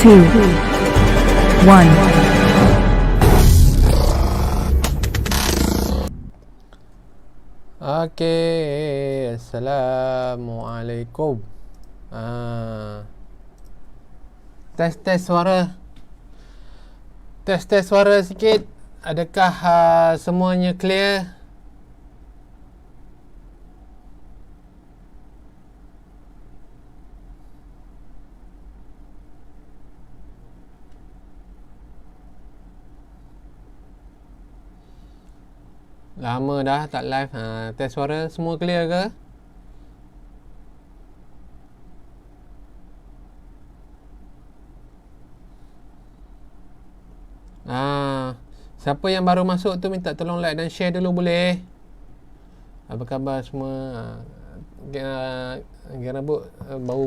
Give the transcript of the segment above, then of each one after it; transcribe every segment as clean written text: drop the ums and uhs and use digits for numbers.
2, 1. Okey, Assalamualaikum. Tes suara. Tes suara sikit. Adakah semuanya clear? Lama dah tak live. Tes suara semua clear ke? Siapa yang baru masuk tu minta tolong like dan share dulu boleh? Apa khabar semua? Gerabut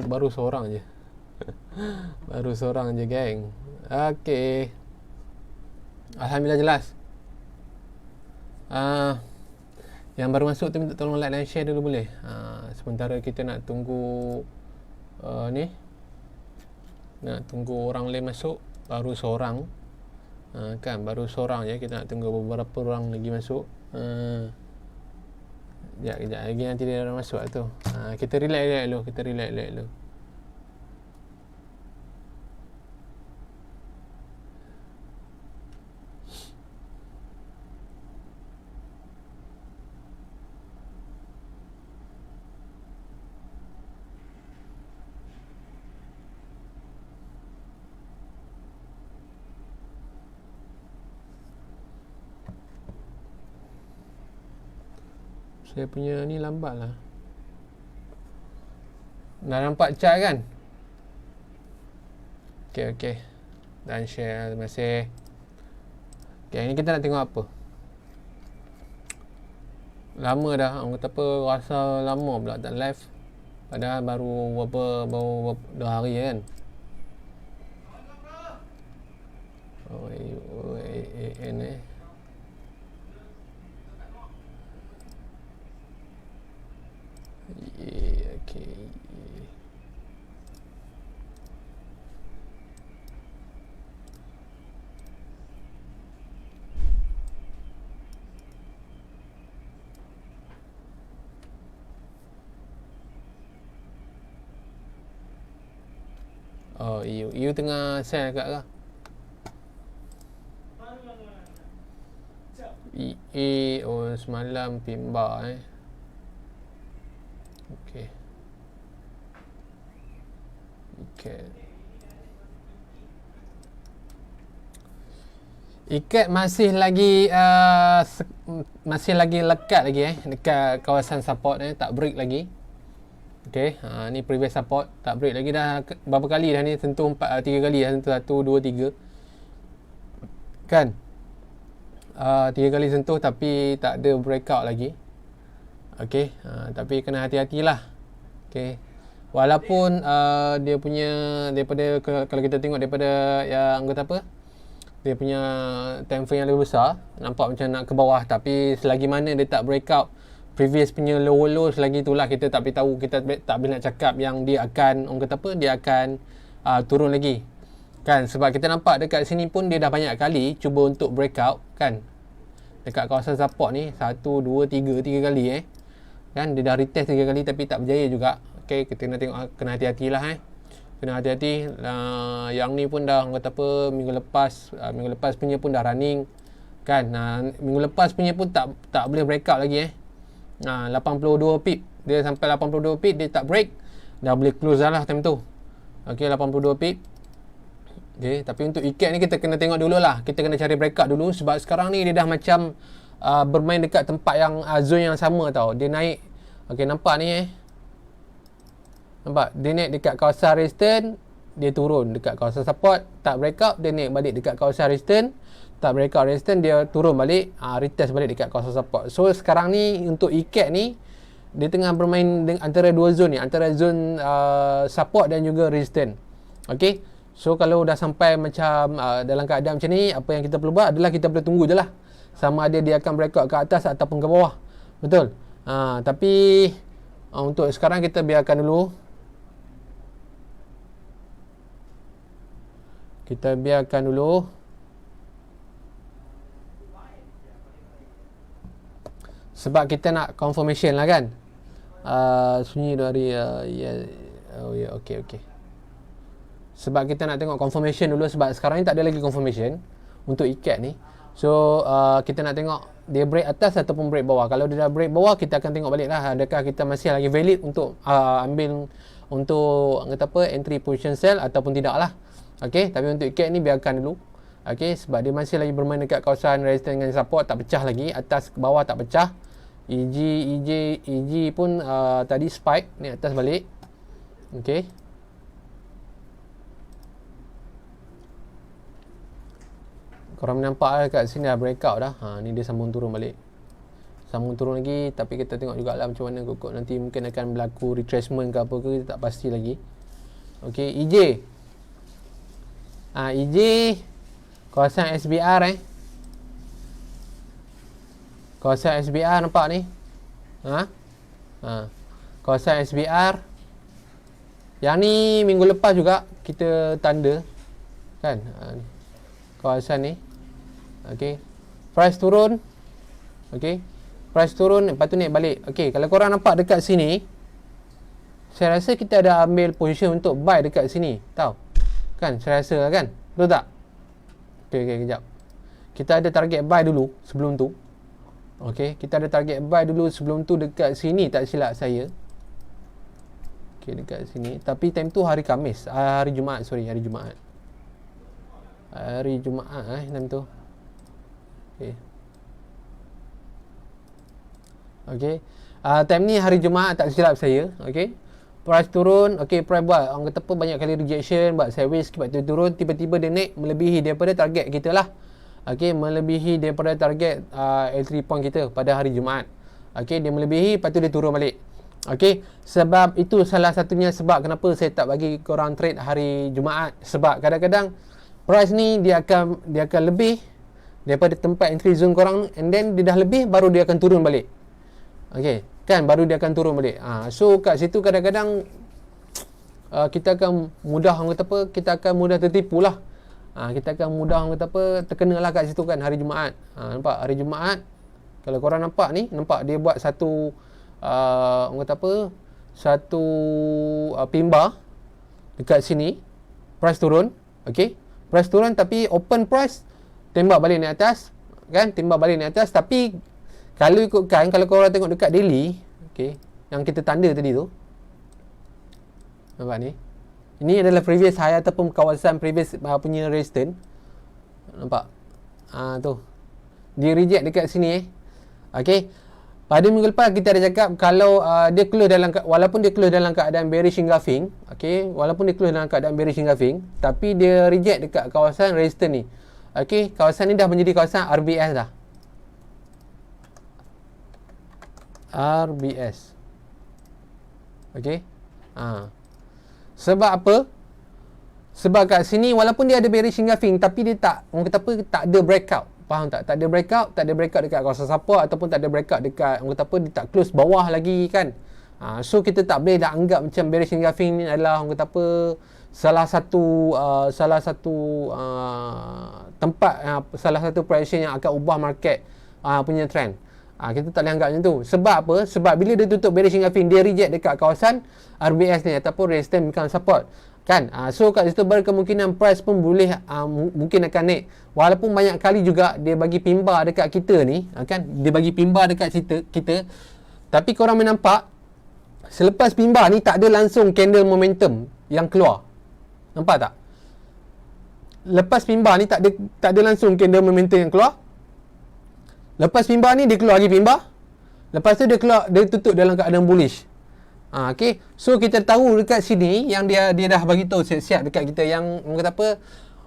baru seorang je. Baru seorang je geng. Okey. Alhamdulillah jelas. Yang baru masuk tu minta tolong like dan share dulu boleh? Sementara kita nak tunggu ni. Nak tunggu orang lain masuk. Baru seorang. Kan baru seorang je. Kita nak tunggu beberapa orang lagi masuk. Kejap lagi nanti dia orang masuk lah tu. Kita relax dulu. Saya punya ni lambat lah. Dah nampak chat kan? Okey. Dan share. Terima kasih. Okay, ni kita nak tengok apa? Lama dah. Orang kata apa, rasa lama pula tak live. Padahal baru 2 hari kan? Ni. Okay. Oh, you tengah share kat ke? Semalam Pimba Okey. Ikat masih lagi lekat lagi dekat kawasan support tak break lagi. Okey, ni previous support tak break lagi dah berapa kali dah ni sentuh 3 kali dah sentuh 1 2 3. Kan? 3 kali sentuh tapi tak ada breakout lagi. Okey, tapi kena hati-hatilah. Okey. Walaupun dia punya daripada kalau kita tengok daripada yang kata apa? Dia punya time frame yang lebih besar, nampak macam nak ke bawah tapi selagi mana dia tak breakout previous punya low selagi itulah kita tak tahu, kita tak boleh nak cakap yang dia akan orang kata apa? Dia akan turun lagi. Kan sebab kita nampak dekat sini pun dia dah banyak kali cuba untuk breakout kan. Dekat kawasan support ni 1 2 3 kali kan dia dah retest 3 kali tapi tak berjaya juga. Okey, kita kena tengok, kena hati-hatilah kena hati-hati. Yang ni pun dah kata apa, minggu lepas punya pun dah running kan. Minggu lepas punya pun tak boleh breakout lagi 82 pip, dia sampai 82 pip dia tak break, dah boleh close dah lah time tu. Okey, 82 pip. Okey, tapi untuk ikat ni kita kena tengok dululah, kita kena cari breakout dulu sebab sekarang ni dia dah macam bermain dekat tempat yang zone yang sama tau. Dia naik. Okey, nampak ni nampak dia naik dekat kawasan resistance, dia turun dekat kawasan support, tak breakout, dia naik balik dekat kawasan resistance, tak breakout resistance, dia turun balik, retest balik dekat kawasan support. So sekarang ni untuk ikat ni dia tengah bermain antara dua zone ni, antara zone support dan juga resistance. Okey, so kalau dah sampai macam dalam keadaan macam ni, apa yang kita perlu buat adalah kita boleh tunggu je lah sama ada dia akan breakout ke atas ataupun ke bawah. Betul. Tapi untuk sekarang kita biarkan dulu. Kita biarkan dulu. Sebab kita nak confirmation lah kan. Sunyi dari okey. Sebab kita nak tengok confirmation dulu, sebab sekarang ni tak ada lagi confirmation untuk ikat ni. So kita nak tengok dia break atas ataupun break bawah. Kalau dia dah break bawah, kita akan tengok balik lah adakah kita masih lagi valid untuk ambil untuk entry position sell ataupun tidak lah. Okey, tapi untuk ikat ni biarkan dulu. Okey, sebab dia masih lagi bermain dekat kawasan resistance dengan support, tak pecah lagi, atas ke bawah tak pecah. EG pun tadi spike ni atas balik. Okey. Korang nampak kat sini dah breakout dah. Ni dia sambung turun balik. Sambung turun lagi, tapi kita tengok jugalah macam mana kot nanti mungkin akan berlaku retracement ke apa ke, kita tak pasti lagi. Okey, EJ. EJ kawasan SBR kawasan SBR nampak ni. Kawasan SBR. Yang ni minggu lepas juga kita tanda kan. Kawasan ni. Okey. Price turun. Okey. Price turun, lepas tu naik balik. Okey, kalau korang nampak dekat sini, saya rasa kita ada ambil position untuk buy dekat sini, tahu? Kan, saya rasa kan? Betul tak? Okey, kejap. Kita ada target buy dulu sebelum tu. Okey, kita ada target buy dulu sebelum tu dekat sini, tak silap saya. Okey, dekat sini. Tapi time tu hari Khamis, hari Jumaat, hari Jumaat. Hari Jumaat time tu. Okey. Okey. Time ni hari Jumaat, tak silap saya. Okey. Price turun, okey, price buat orang kata apa, banyak kali rejection, buat sideways sebab tu turun, tiba-tiba dia naik melebihi daripada target kita lah. Okey, melebihi daripada target L3 point kita pada hari Jumaat. Okey, dia melebihi, lepas tu dia turun balik. Okey, sebab itu salah satunya sebab kenapa saya tak bagi korang trade hari Jumaat, sebab kadang-kadang price ni dia akan lebih daripada tempat entry zone korang, and then dia dah lebih baru dia akan turun balik. Okey, kan, baru dia akan turun balik. So kat situ kadang-kadang kita akan mudah orang kata apa, kita akan mudah tertipu lah. Kita akan mudah orang kata apa, terkena lah kat situ kan hari Jumaat. Nampak hari Jumaat, kalau korang nampak ni, nampak dia buat satu orang kata apa, satu pimbar dekat sini, price turun. Okey, price turun tapi open price tembak balik naik atas kan, tembak balik naik atas. Tapi kalau ikutkan, kalau korang tengok dekat daily, okey, yang kita tanda tadi tu, nampak ni, ini adalah previous high ataupun kawasan previous punya resistance. Nampak tu dia reject dekat sini. Okey, pada minggu lepas kita ada cakap kalau dia close dalam, walaupun dia close dalam keadaan bearish engulfing, okey, walaupun dia close dalam keadaan bearish engulfing, tapi dia reject dekat kawasan resistance ni. Okey, kawasan ni dah menjadi kawasan RBS dah. RBS. Okey. Sebab apa? Sebab kat sini walaupun dia ada bearish engulfing, tapi dia tak, orang kata apa, tak ada breakout. Faham tak? Tak ada breakout dekat kawasan support ataupun tak ada breakout dekat, orang kata apa, dia tak close bawah lagi kan. So kita tak boleh dah anggap macam bearish engulfing ni adalah, orang kata apa, salah satu tempat, salah satu prediction yang akan ubah market punya trend. Kita tak boleh anggap macam tu. Sebab apa? Sebab bila dia tutup bearish engulfing, dia reject dekat kawasan RBS ni ataupun resistance become support kan. So kat situ berkemungkinan price pun boleh mungkin akan naik. Walaupun banyak kali juga dia bagi pimbar dekat kita ni kan, dia bagi pimbar dekat kita. Tapi korang nampak selepas pimbar ni tak ada langsung candle momentum yang keluar. Nampak tak? Lepas pimbar ni tak ada langsung candle momentum yang keluar. Lepas pimbar ni dia keluar lagi pimbar. Lepas tu dia tutup dalam keadaan bullish. Okey. So kita tahu dekat sini yang dia dah bagi tahu siap-siap dekat kita yang orang kata apa,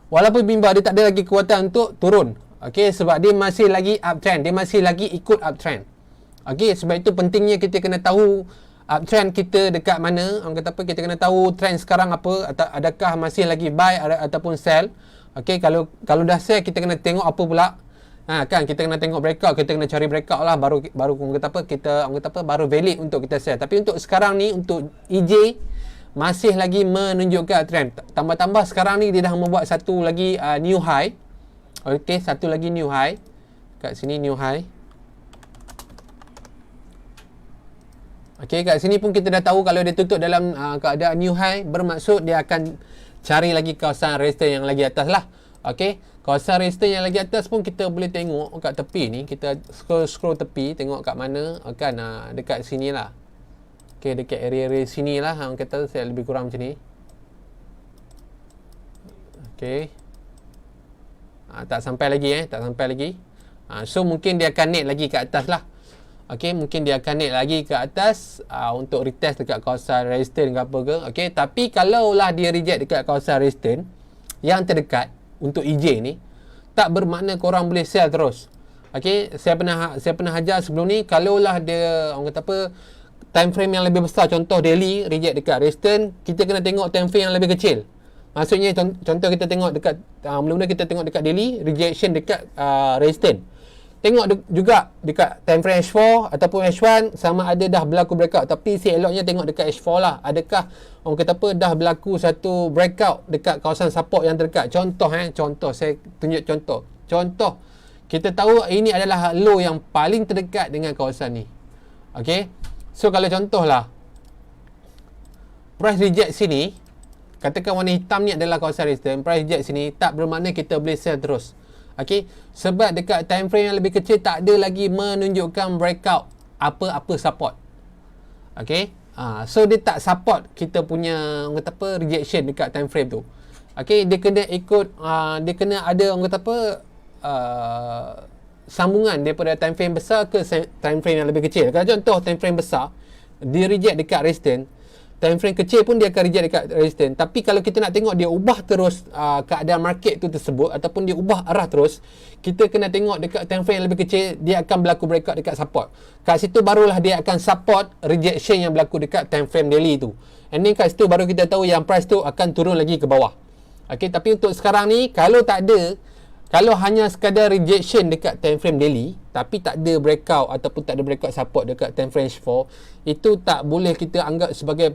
walaupun pimbar dia tak ada lagi kekuatan untuk turun. Okey, sebab dia masih lagi uptrend, dia masih lagi ikut uptrend. Okey, sebab itu pentingnya kita kena tahu uptrend kita dekat mana. Orang kata apa, kita kena tahu trend sekarang apa, adakah masih lagi buy ataupun sell. Okey, kalau dah sell kita kena tengok apa pula. Kan kita kena tengok breakout, kita kena cari breakout lah, baru orang kata apa, baru valid untuk kita sell. Tapi untuk sekarang ni, untuk EJ masih lagi menunjukkan trend. Tambah-tambah sekarang ni dia dah membuat satu lagi new high. Okey, satu lagi new high. Kat sini new high. Okey, kat sini pun kita dah tahu kalau dia tutup dalam keadaan new high, bermaksud dia akan cari lagi kawasan resistance yang lagi atas lah. Okey, kawasan resistance yang lagi atas pun kita boleh tengok kat tepi ni. Kita scroll tepi, tengok kat mana. Kan dekat sini lah. Okey, dekat area-area sini lah. Orang kata saya lebih kurang macam ni. Okey. Tak sampai lagi tak sampai lagi. So mungkin dia akan naik lagi ke atas lah. Okey, mungkin dia akan naik lagi ke atas untuk retest dekat kawasan resistance ke apa ke. Okey, tapi kalaulah dia reject dekat kawasan resistance yang terdekat untuk EJ ni, tak bermakna korang boleh sell terus. Okey, saya pernah ajar sebelum ni, kalaulah dia orang kata apa, time frame yang lebih besar, contoh daily reject dekat resistance, kita kena tengok time frame yang lebih kecil. Maksudnya contoh kita tengok dekat mula-mula kita tengok dekat daily rejection dekat resistance. Tengok juga dekat time frame H4 ataupun H1 sama ada dah berlaku breakout, tapi eloknya tengok dekat H4 lah. Adakah orang kata apa dah berlaku satu breakout dekat kawasan support yang terdekat. Contoh saya tunjuk contoh. Kita tahu ini adalah low yang paling terdekat dengan kawasan ni. Okey. So kalau contohlah price reject sini, katakan warna hitam ni adalah kawasan resistance, price reject sini, tak bermakna kita boleh sell terus. Okey, sebab dekat time frame yang lebih kecil tak ada lagi menunjukkan breakout apa-apa support. Okey, so dia tak support kita punya orang kata apa rejection dekat time frame tu. Okey, dia kena ikut dia kena ada orang kata apa sambungan daripada time frame besar ke time frame yang lebih kecil. Kalau contoh time frame besar dia reject dekat resistance, time frame kecil pun dia akan reject dekat resistance. Tapi kalau kita nak tengok dia ubah terus keadaan market tu tersebut ataupun dia ubah arah terus, kita kena tengok dekat time frame yang lebih kecil, dia akan berlaku breakout dekat support. Kat situ barulah dia akan support rejection yang berlaku dekat time frame daily tu. And then kat situ baru kita tahu yang price tu akan turun lagi ke bawah. Okey, tapi untuk sekarang ni kalau tak ada, kalau hanya sekadar rejection dekat time frame daily tapi tak ada breakout ataupun tak ada breakout support dekat time frame H4, itu tak boleh kita anggap sebagai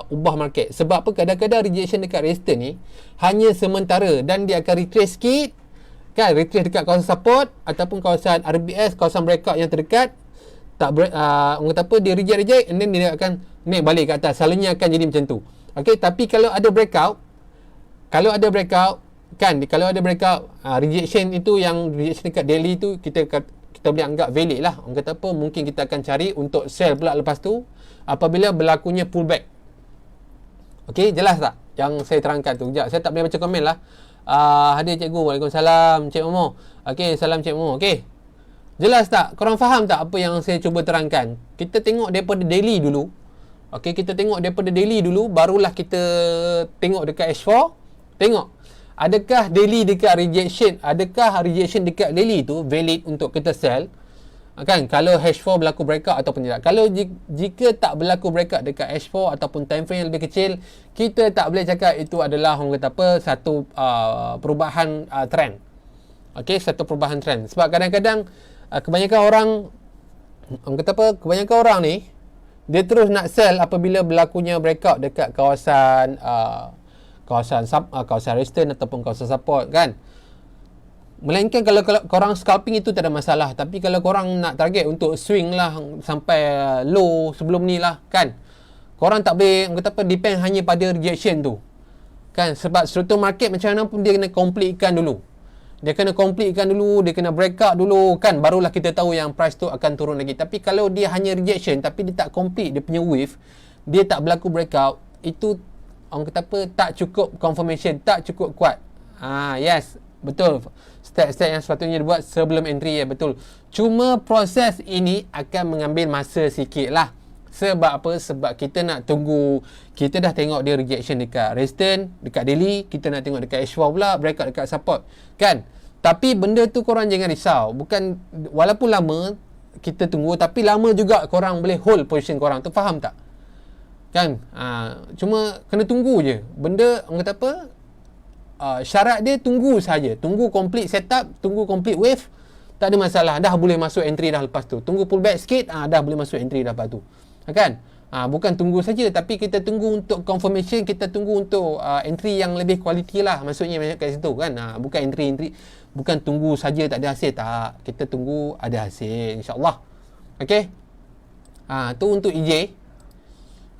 ubah market. Sebab apa? Kadang-kadang rejection dekat resistance ni hanya sementara dan dia akan retrace sikit, kan, retrace dekat kawasan support ataupun kawasan RBS, kawasan breakout yang terdekat. Orang kata apa, dia reject and then dia akan naik balik ke atas. Selalunya akan jadi macam tu. Okey, tapi kalau ada breakout kan, kalau ada breakout rejection itu, yang rejection dekat daily tu kita boleh anggap valid lah. Orang kata apa, mungkin kita akan cari untuk sell pula lepas tu apabila berlakunya pullback. Okey, jelas tak yang saya terangkan tu? Sekejap, saya tak boleh baca komen lah. Hadir cikgu, waalaikumsalam Cik Momo. Okey, salam Cik Momo. Okey, jelas tak? Korang faham tak apa yang saya cuba terangkan? Kita tengok daripada daily dulu. Okey, kita tengok daripada daily dulu, barulah kita tengok dekat H4. Tengok, adakah daily dekat rejection, adakah rejection dekat daily tu valid untuk kita sell, kan, kalau H4 berlaku breakout ataupun tidak. Kalau jika tak berlaku breakout dekat H4 ataupun time frame yang lebih kecil, kita tak boleh cakap itu adalah orang kata apa, satu perubahan trend. Okey, satu perubahan trend. Sebab kadang-kadang kebanyakan orang ni dia terus nak sell apabila berlakunya breakout dekat kawasan kawasan resistance ataupun kawasan support, kan. Melainkan kalau korang scalping itu tak ada masalah. Tapi kalau korang nak target untuk swing lah sampai low sebelum ni lah, kan, korang tak boleh depend hanya pada rejection tu, kan. Sebab struktur market macam mana pun dia kena completekan dulu. Dia kena breakout dulu, kan, barulah kita tahu yang price tu akan turun lagi. Tapi kalau dia hanya rejection tapi dia tak complete dia punya wave, dia tak berlaku breakout, itu orang kata apa, tak cukup confirmation, tak cukup kuat. Yes, betul. Step-step yang sepatutnya dibuat sebelum entry, ya, betul. Cuma proses ini akan mengambil masa sikit lah. Sebab apa? Sebab kita nak tunggu, kita dah tengok dia rejection dekat resistance, dekat daily, kita nak tengok dekat H4 pula, breakout dekat support, kan. Tapi benda tu korang jangan risau. Bukan, walaupun lama kita tunggu, tapi lama juga korang boleh hold position korang tu, faham tak? Kan, cuma kena tunggu je. Benda, orang kata apa, syarat dia tunggu saja. Tunggu complete setup, tunggu complete wave, tak ada masalah. Dah boleh masuk entry dah lepas tu. Tunggu pullback sikit, dah boleh masuk entry dah lepas tu, kan. Bukan tunggu saja, tapi kita tunggu untuk confirmation, kita tunggu untuk entry yang lebih quality lah, maksudnya kat situ kan. Bukan entry, bukan tunggu saja tak ada hasil, tak. Kita tunggu ada hasil, insyaAllah. Okay. Tu untuk EJ.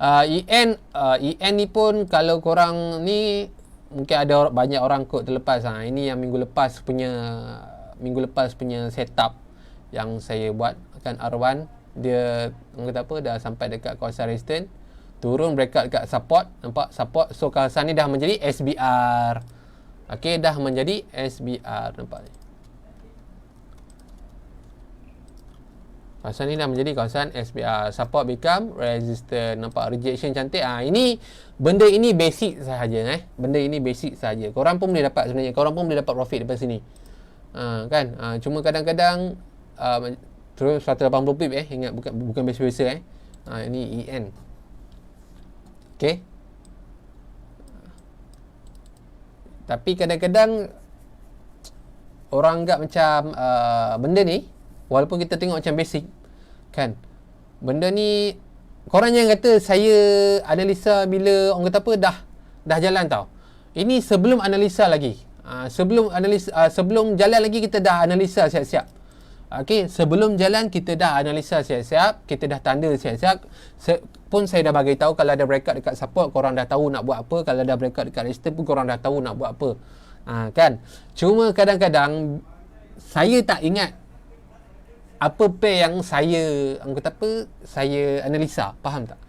EN ni pun kalau korang ni mungkin ada banyak orang kot terlepas. Ini yang minggu lepas punya setup yang saya buat kan. R1 dia kata apa, dah sampai dekat kawasan resistance, turun breakout dekat support, nampak support. So kawasan ni dah menjadi SBR. Okey, dah menjadi SBR, nampak ni. Kawasan ni dah menjadi kawasan SBR, support become resistance, nampak rejection cantik. Ini benda ini basic sahaja benda ini basic sahaja. Korang pun boleh dapat sebenarnya, korang pun boleh dapat profit daripada sini. Kan? Cuma kadang-kadang terus 180 pip ingat, bukan biasa-biasa ini EN. Okey. Tapi kadang-kadang orang anggap macam benda ni, walaupun kita tengok macam basic kan, benda ni korang jangan kata saya analisa bila orang kata apa dah jalan tau. Ini sebelum analisa lagi. Sebelum jalan lagi kita dah analisa siap-siap. Okey, sebelum jalan kita dah analisa siap-siap, kita dah tanda siap-siap. Pun saya dah bagi tahu kalau ada breakout dekat support, korang dah tahu nak buat apa. Kalau ada breakout dekat resistance pun korang dah tahu nak buat apa. Kan? Cuma kadang-kadang saya tak ingat apa pair yang saya saya analisa, faham tak?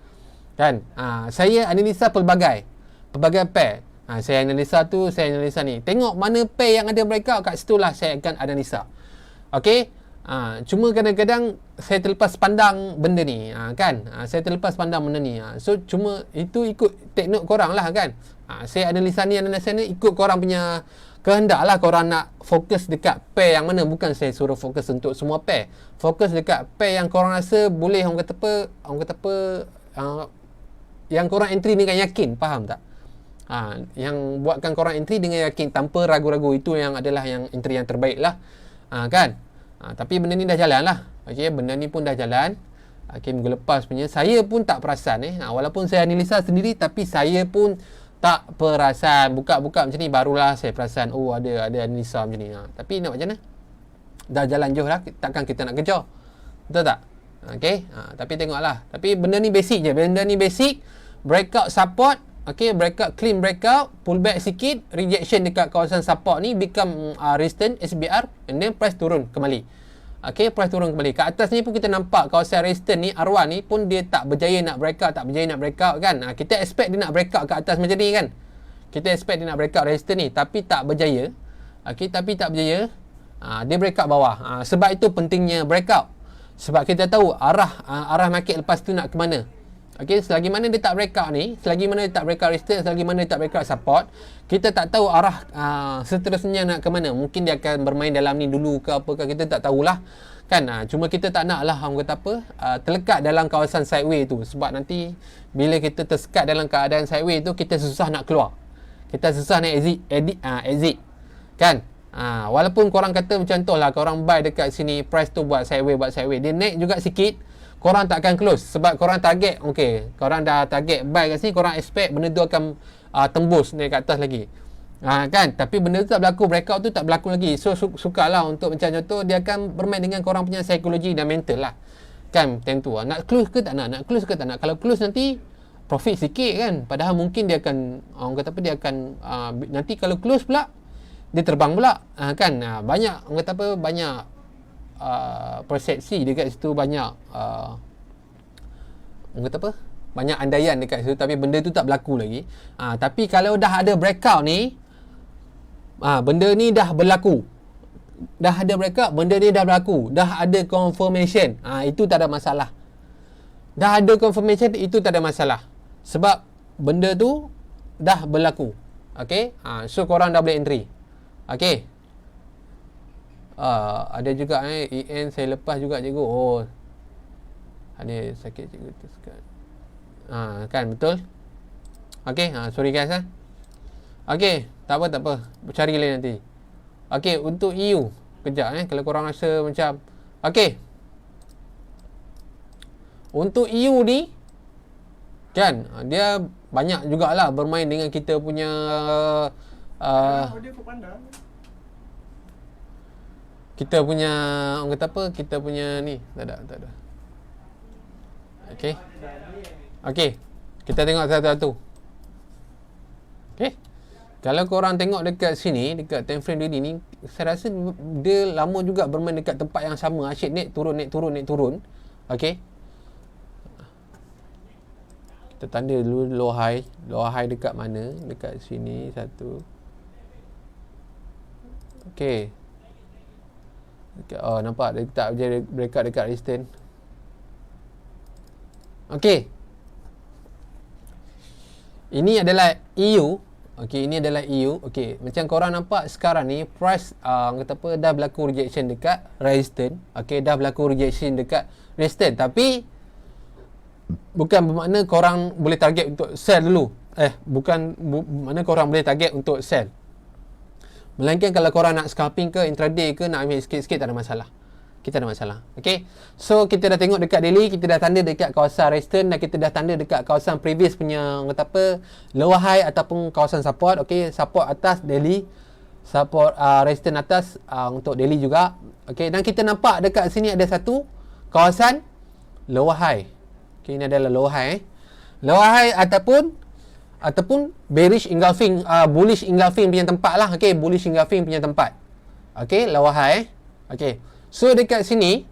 Kan? Saya analisa pelbagai pair. Saya analisa tu, saya analisa ni. Tengok mana pair yang ada breakout, kat situlah saya akan analisa. Okey? Cuma kadang-kadang saya terlepas pandang benda ni, kan? Saya terlepas pandang benda ni. So cuma itu ikut teknik korang lah kan. Saya analisa ni ikut korang punya kehendak lah. Korang nak fokus dekat pair yang mana, bukan saya suruh fokus untuk semua pair. Fokus dekat pair yang korang rasa boleh, orang kata apa, yang korang entry dengan yakin, faham tak? Yang buatkan korang entry dengan yakin tanpa ragu-ragu, itu yang adalah yang entry yang terbaik lah. Kan? Tapi benda ni dah jalan lah. Okay, benda ni pun dah jalan. Okay, minggu lepas punya saya pun tak perasan walaupun saya analisa sendiri, tapi saya pun tak perasan. Buka-buka macam ni barulah saya perasan, oh ada analisa macam ni. Tapi nak macam mana? Dah jalan jauh lah, takkan kita nak kejar. Betul tak? Okay, tapi tengoklah. Tapi benda ni basic je. Benda ni basic. Breakout support. Okay, breakout, clean breakout, pullback sikit, rejection dekat kawasan support ni, become resistance, SBR, and then price turun kembali. Okay, price turun kembali. Kat atas ni pun kita nampak kawasan resistance ni, R1 ni pun dia tak berjaya nak breakout, kan. Kita expect dia nak breakout kat atas macam ni kan. Kita expect dia nak breakout resistance ni, tapi tak berjaya. Okay, dia breakout bawah. Sebab itu pentingnya breakout. Sebab kita tahu arah market lepas tu nak ke mana. Okey, selagi mana dia tak breakout ni, selagi mana dia tak breakout resistance, selagi mana dia tak breakout support, kita tak tahu arah seterusnya nak ke mana. Mungkin dia akan bermain dalam ni dulu ke apa ke, kita tak tahulah. Kan? Cuma kita tak nak lah, orang kata apa, terlekat dalam kawasan sideways tu. Sebab nanti bila kita tersekat dalam keadaan sideways tu, kita susah nak keluar. Kita susah nak exit. Kan? Walaupun korang kata macam tu lah, korang buy dekat sini, price tu buat sideways. Dia naik juga sikit, korang tak akan close sebab korang target, korang dah target buy kat sini, korang expect benda tu akan tembus naik kat atas lagi. Kan? Tapi benda tu tak berlaku, breakout tu tak berlaku lagi. So sukalah untuk macam contoh, dia akan bermain dengan korang punya psikologi dan mental lah. Kan? Tentu lah. Nak close ke tak nak? Kalau close nanti profit sikit kan. Padahal mungkin dia akan, orang kata apa, dia akan nanti kalau close pula dia terbang pula. Kan? Banyak, orang kata apa, banyak persepsi dekat situ, banyak orang kata apa, banyak andaian dekat situ, tapi benda tu tak berlaku lagi. Tapi kalau dah ada breakout ni, benda ni dah berlaku, dah ada breakout, benda ni dah berlaku, dah ada confirmation, itu tak ada masalah. Dah ada confirmation, itu tak ada masalah, sebab benda tu dah berlaku. Okay, so korang dah boleh entry. Okay, ada juga EN saya lepas juga cikgu. Oh, ada sakit cikgu tu sekat. Kan betul. Okey, sorry guys Okey, tak apa. Cari lain nanti. Okey, untuk EU kejap kalau korang rasa macam okey. Untuk EU ni Kan? Dia banyak jugalah bermain dengan kita punya Dia kau pandang. kita punya, orang kata apa, kita punya ni. Tak ada. Okey. Okey. Kita tengok satu-satu. Okey. Kalau korang tengok dekat sini, dekat time frame dia ni, saya rasa dia lama juga bermain dekat tempat yang sama. Asyik naik turun. Okey. Kita tanda dulu low high. Low high dekat mana? Dekat sini satu. Okey. Oh, nampak dia tak jadi breakout dekat resistance. Okey. Ini adalah EU. Okey, ini adalah EU. Okey, macam korang nampak sekarang ni price kata apa, dah berlaku rejection dekat resistance. Okey, dah berlaku rejection dekat resistance, tapi bukan bermakna korang boleh target untuk sell dulu. Bukan makna korang boleh target untuk sell. Melainkan kalau korang nak scalping ke intraday ke nak ambil sikit-sikit, tak ada masalah. Kita ada masalah. Okay. So, kita dah tengok dekat daily, kita dah tanda dekat kawasan resistance dan kita dah tanda dekat kawasan previous punya, kata apa, lower high ataupun kawasan support. Okay. Support atas daily. Support resistance atas untuk daily juga. Okay. Dan kita nampak dekat sini ada satu kawasan lower high. Okay. Ini adalah lower high. Lower high ataupun bearish engulfing, bullish engulfing punya tempat lah. Okay. Bullish engulfing punya tempat. Okay. Lower high. Okay. So dekat sini,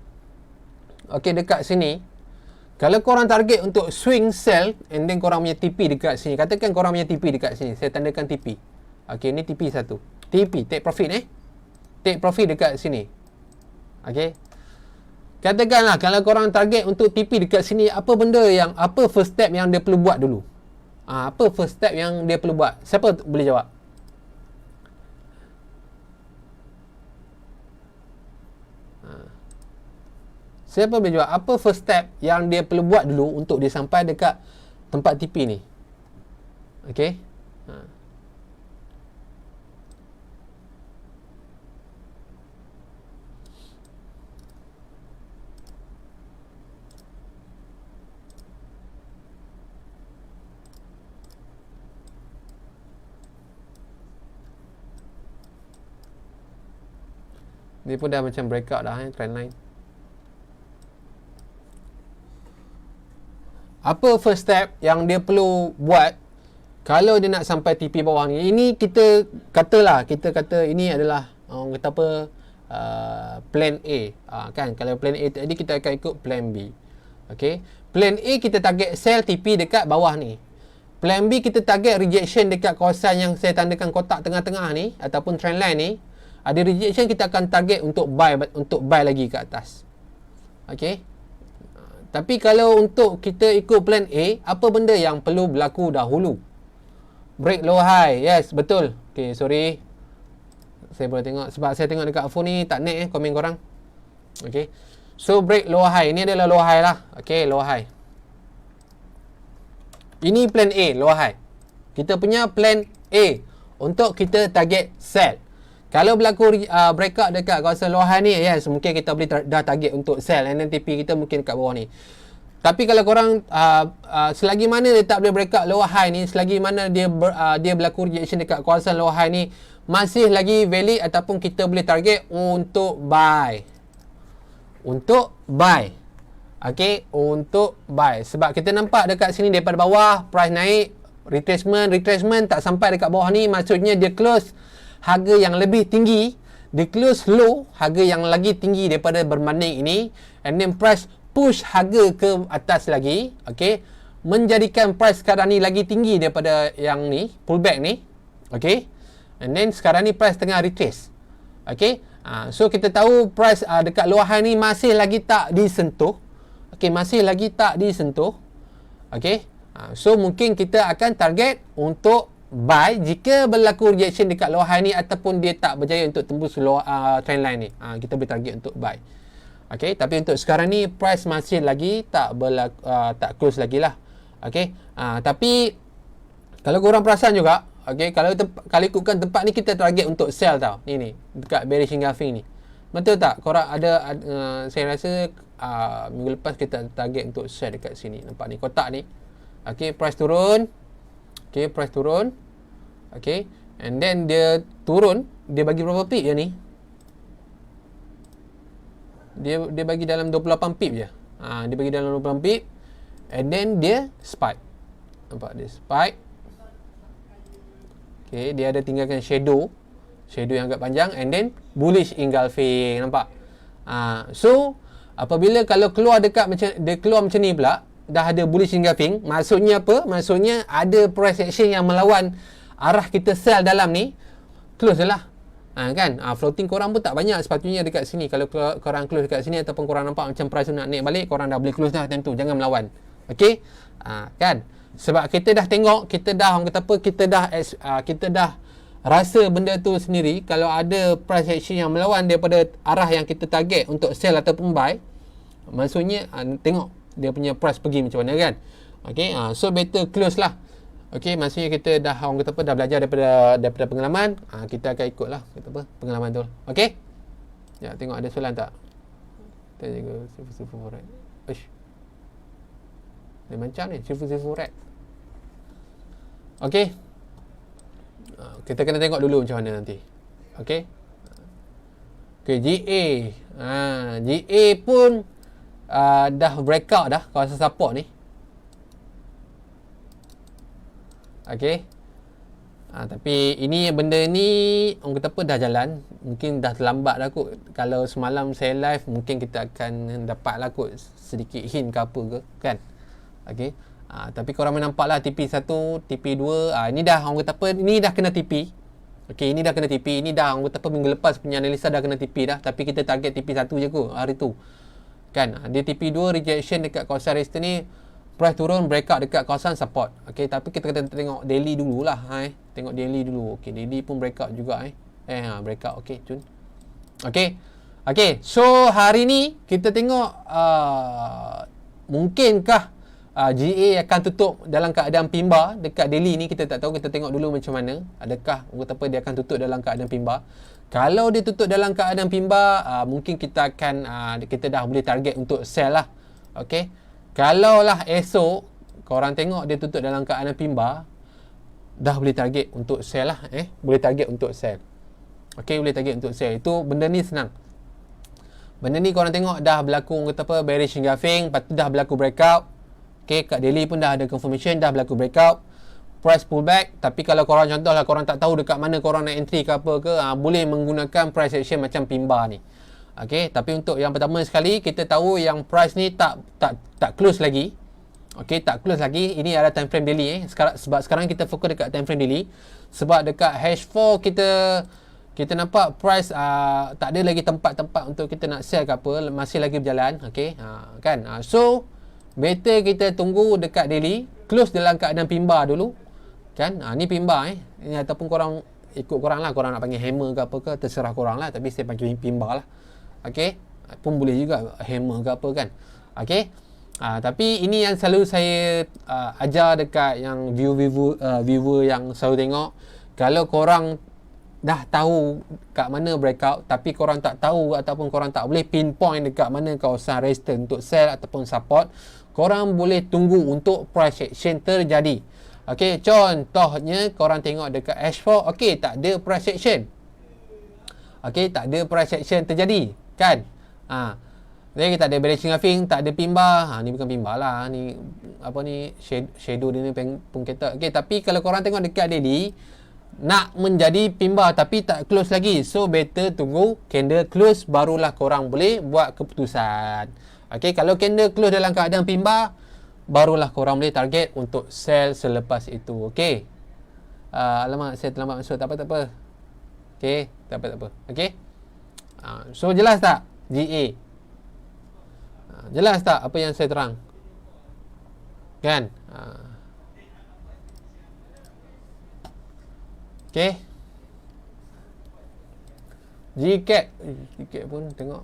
dekat sini, kalau korang target untuk swing sell and then korang punya TP dekat sini, katakan korang punya TP dekat sini, saya tandakan TP. Okey, ni TP satu. TP, take profit take profit dekat sini. Okey. Katakanlah kalau korang target untuk TP dekat sini, apa first step yang dia perlu buat dulu? Apa first step yang dia perlu buat? Siapa boleh jawab? Siapa boleh jawab apa first step yang dia perlu buat dulu untuk dia sampai dekat tempat TP ni? Okey. Dia pun dah macam breakout dah, trendline. Apa first step yang dia perlu buat kalau dia nak sampai TP bawah ni? Ini kita kata ini adalah orang kata apa, plan A. Kan kalau plan A tadi kita akan ikut plan B. Okey. Plan A kita target sell TP dekat bawah ni. Plan B kita target rejection dekat kawasan yang saya tandakan kotak tengah-tengah ni ataupun trendline ni. Ada rejection, kita akan target untuk buy lagi ke atas. Okey. Tapi kalau untuk kita ikut plan A, apa benda yang perlu berlaku dahulu? Break low high. Yes, betul. Okay, sorry. Saya boleh tengok. Sebab saya tengok dekat phone ni, tak naik komen korang. Okay. So, break low high. Ini adalah low high lah. Okay, low high. Ini plan A, low high. Kita punya plan A untuk kita target sell. Kalau berlaku breakout dekat kawasan low high ni, yes, mungkin kita boleh dah target untuk sell and then TP kita mungkin dekat bawah ni. Tapi kalau korang selagi mana dia tak boleh breakout low high ni, selagi mana dia berlaku rejection dekat kawasan low high ni, masih lagi valid ataupun kita boleh target untuk buy. Untuk buy. Okey, untuk buy. Sebab kita nampak dekat sini daripada bawah price naik, retracement tak sampai dekat bawah ni, maksudnya dia close harga yang lebih tinggi, dia close low harga yang lagi tinggi daripada berbanding ini, and then price push harga ke atas lagi, okey, menjadikan price sekarang ni lagi tinggi daripada yang ni, pullback ni, okey, and then sekarang ni price tengah retrace, okey. So kita tahu price dekat lower high ni masih lagi tak disentuh, okey, masih lagi tak disentuh, okey. So mungkin kita akan target untuk buy jika berlaku rejection dekat low high ni ataupun dia tak berjaya untuk tembus trendline ni. Kita boleh target untuk buy. Okey, tapi untuk sekarang ni price masih lagi tak tak close lagi lah. Okey. Tapi kalau korang perasan juga, okey, kalau ikutkan tempat ni kita target untuk sell tau. Ni dekat bearish engulfing ni. Betul tak? Korang ada saya rasa minggu lepas kita target untuk sell dekat sini. Nampak ni kotak ni. Okay, price turun. Okay, price turun. Okay, and then dia turun, dia bagi berapa pip je ni? Dia bagi dalam 28 pip je. Dia bagi dalam 28 pip, and then dia spike. Nampak dia spike. Okay, dia ada tinggalkan shadow yang agak panjang, and then bullish engulfing. Nampak? So apabila kalau keluar dekat macam dia keluar macam ni pula, dah ada bullish engulfing, maksudnya apa? Maksudnya ada price action yang melawan arah kita sell dalam ni, close je lah. Kan? Floating korang pun tak banyak sepatutnya dekat sini. Kalau korang close dekat sini ataupun korang nampak macam price nak naik balik, korang dah boleh close dah time tu. Jangan melawan. Okay? Kan? Sebab kita dah tengok, kita dah orang kata apa, kita dah rasa benda tu sendiri. Kalau ada price action yang melawan daripada arah yang kita target untuk sell ataupun buy, maksudnya tengok dia punya price pergi macam mana kan. Okay, so better close lah. Okay, maksudnya kita dah orang kata apa, dah belajar daripada pengalaman. Kita akan ikut lah kata apa, pengalaman tu. Okay, ya, tengok ada soalan tak. Kita jaga silver red. Dia macam ni silver red. Okay, kita kena tengok dulu macam mana nanti. Okay. Okay, GA. GA pun dah breakout dah kawasan support ni. Okay. Tapi ini benda ni orang kata apa, dah jalan. Mungkin dah terlambat dah kot. Kalau semalam saya live, mungkin kita akan dapat lah kot sedikit hint ke apa ke kan. Okay. Tapi korang nampak lah TP1, TP2, ini dah orang kata apa, ini dah kena TP. Okay, ini dah kena TP. Ini dah orang kata apa, minggu lepas punya analisa dah kena TP dah. Tapi kita target TP1 je kot hari tu kan. Dia TP2 rejection dekat kawasan resistance ni, price turun, breakout dekat kawasan support. Okay, tapi kita kena tengok daily dululah. Tengok daily dulu. Okay, daily pun breakout juga breakout. Okay, cun. Okay, so hari ni kita tengok mungkinkah GA akan tutup dalam keadaan pimba dekat daily ni. Kita tak tahu, kita tengok dulu macam mana. Adakah dia akan tutup dalam keadaan pimba. Kalau dia tutup dalam keadaan pimba, mungkin kita akan kita dah boleh target untuk sell lah. Okay, kalau lah esok korang tengok dia tutup dalam keadaan pimba, dah boleh target untuk sell lah. Boleh target untuk sell. Okay, boleh target untuk sell. Itu benda ni senang. Benda ni korang tengok dah berlaku bearish engulfing, lepas tu dah berlaku breakout. Okay, kat daily pun dah ada confirmation, dah berlaku breakout, price pullback. Tapi kalau korang contohlah korang tak tahu dekat mana korang nak entry ke apa ke, boleh menggunakan price action macam pimba ni. Okay, tapi untuk yang pertama sekali, kita tahu yang price ni tak close lagi. Okay, tak close lagi. Ini adalah time frame daily sebab sekarang kita fokus dekat time frame daily. Sebab dekat H4 kita nampak price tak ada lagi tempat-tempat untuk kita nak sell ke apa, masih lagi berjalan. Okay, kan. So better kita tunggu dekat daily, close dalam keadaan pimba dulu kan. Ni pimba ini, ataupun korang ikut korang lah, korang nak panggil hammer ke apa ke, terserah korang lah, tapi saya panggil pimba lah. Okay, pun boleh juga hammer ke apa kan. Okay, tapi ini yang selalu saya ajar dekat yang viewer yang selalu tengok. Kalau korang dah tahu kat mana breakout, tapi korang tak tahu ataupun korang tak boleh pinpoint dekat mana kawasan resistance untuk sell ataupun support, korang boleh tunggu untuk price action terjadi. Okay, contohnya korang tengok dekat H4, okay, tak ada price action. Okay, tak ada price action terjadi kan. Jadi kita ada bearish engulfing, tak ada pimba. Ni bukan pimba lah, ni apa ni, shadow dia ni pengketak. Okay, tapi kalau korang tengok dekat daily, nak menjadi pimba tapi tak close lagi. So better tunggu candle close, barulah korang boleh buat keputusan. Okay, kalau candle close dalam keadaan pimba, barulah korang boleh target untuk sell selepas itu. Okay, alamak saya terlambat masuk, tak apa. Okay, tak apa. Okay, so jelas tak GA? Jelas tak apa yang saya terang kan? Okay, GCAP pun tengok.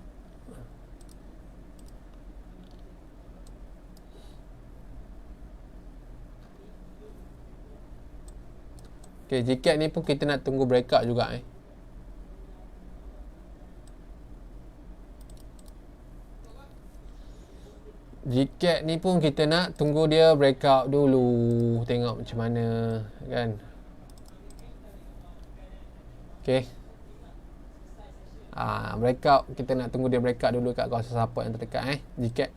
Okay, GCAP ni pun kita nak tunggu breakout juga Gcat ni pun kita nak tunggu dia breakout dulu. Tengok macam mana kan. Okay. Breakout. Kita nak tunggu dia breakout dulu kat kawasan support yang terdekat Gcat.